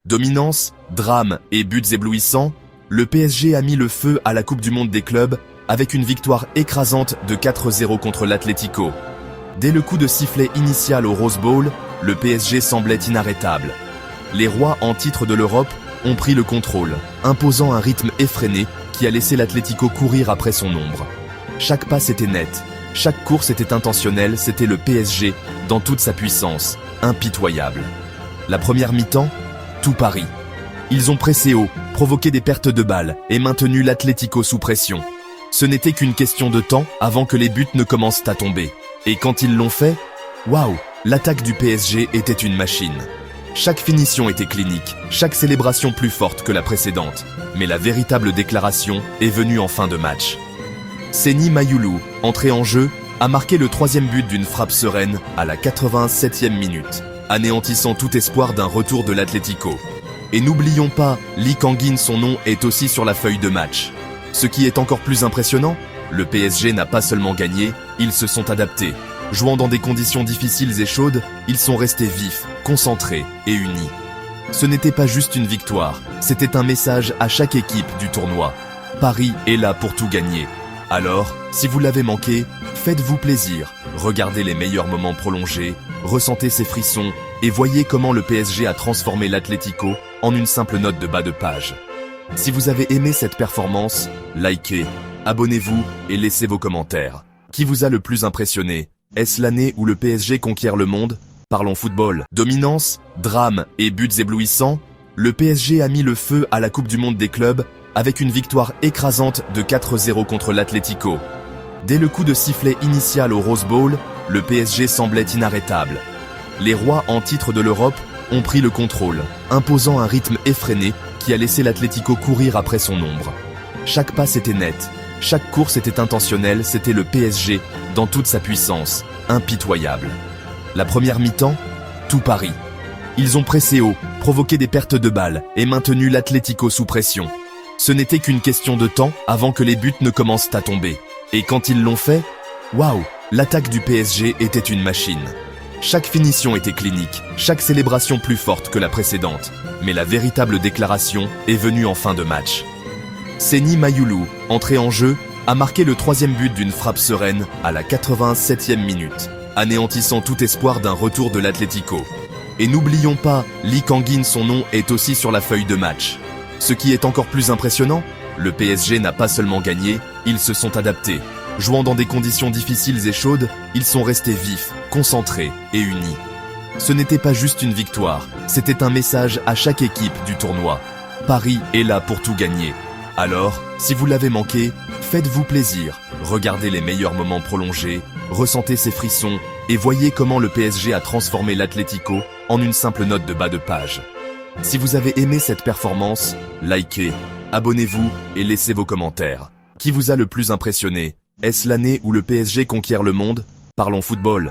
Dominance, drame et buts éblouissants, le PSG a mis le feu à la Coupe du Monde des clubs avec une victoire écrasante de 4-0 contre l'Atlético. Dès le coup de sifflet initial au Rose Bowl, le PSG semblait inarrêtable. Les rois en titre de l'Europe ont pris le contrôle, imposant un rythme effréné qui a laissé l'Atlético courir après son ombre. Chaque passe était nette, chaque course était intentionnelle, c'était le PSG dans toute sa puissance, impitoyable. La première mi-temps, tout Paris. Ils ont pressé haut, provoqué des pertes de balles et maintenu l'Atlético sous pression. Ce n'était qu'une question de temps avant que les buts ne commencent à tomber. Et quand ils l'ont fait, waouh, l'attaque du PSG était une machine. Chaque finition était clinique, chaque célébration plus forte que la précédente. Mais la véritable déclaration est venue en fin de match. Seny Mayulu, entré en jeu, a marqué le troisième but d'une frappe sereine à la 87e minute, anéantissant tout espoir d'un retour de l'Atlético. Et n'oublions pas, Lee Kang-in, son nom est aussi sur la feuille de match. Ce qui est encore plus impressionnant, le PSG n'a pas seulement gagné, ils se sont adaptés. Jouant dans des conditions difficiles et chaudes, ils sont restés vifs, concentrés et unis. Ce n'était pas juste une victoire, c'était un message à chaque équipe du tournoi. Paris est là pour tout gagner. Alors, si vous l'avez manqué, faites-vous plaisir, regardez les meilleurs moments prolongés, ressentez ces frissons et voyez comment le PSG a transformé l'Atlético en une simple note de bas de page. Si vous avez aimé cette performance, likez, abonnez-vous et laissez vos commentaires. Qui vous a le plus impressionné? Est-ce l'année où le PSG conquiert le monde? Parlons football. Dominance, drame et buts éblouissants, le PSG a mis le feu à la Coupe du Monde des clubs avec une victoire écrasante de 4-0 contre l'Atlético. Dès le coup de sifflet initial au Rose Bowl, le PSG semblait inarrêtable. Les rois en titre de l'Europe ont pris le contrôle, imposant un rythme effréné qui a laissé l'Atlético courir après son ombre. Chaque passe était nette, chaque course était intentionnelle, c'était le PSG dans toute sa puissance, impitoyable. La première mi-temps, tout Paris. Ils ont pressé haut, provoqué des pertes de balles et maintenu l'Atlético sous pression. Ce n'était qu'une question de temps avant que les buts ne commencent à tomber. Et quand ils l'ont fait, waouh, l'attaque du PSG était une machine. Chaque finition était clinique, chaque célébration plus forte que la précédente. Mais la véritable déclaration est venue en fin de match. Seny Mayulu, entré en jeu, a marqué le troisième but d'une frappe sereine à la 87e minute, anéantissant tout espoir d'un retour de l'Atlético. Et n'oublions pas, Lee Kang-in, son nom est aussi sur la feuille de match. Ce qui est encore plus impressionnant, le PSG n'a pas seulement gagné, ils se sont adaptés. Jouant dans des conditions difficiles et chaudes, ils sont restés vifs, concentrés et unis. Ce n'était pas juste une victoire, c'était un message à chaque équipe du tournoi. Paris est là pour tout gagner. Alors, si vous l'avez manqué, faites-vous plaisir, regardez les meilleurs moments prolongés, ressentez ces frissons et voyez comment le PSG a transformé l'Atlético en une simple note de bas de page. Si vous avez aimé cette performance, likez, abonnez-vous et laissez vos commentaires. Qui vous a le plus impressionné? Est-ce l'année où le PSG conquiert le monde? Parlons football.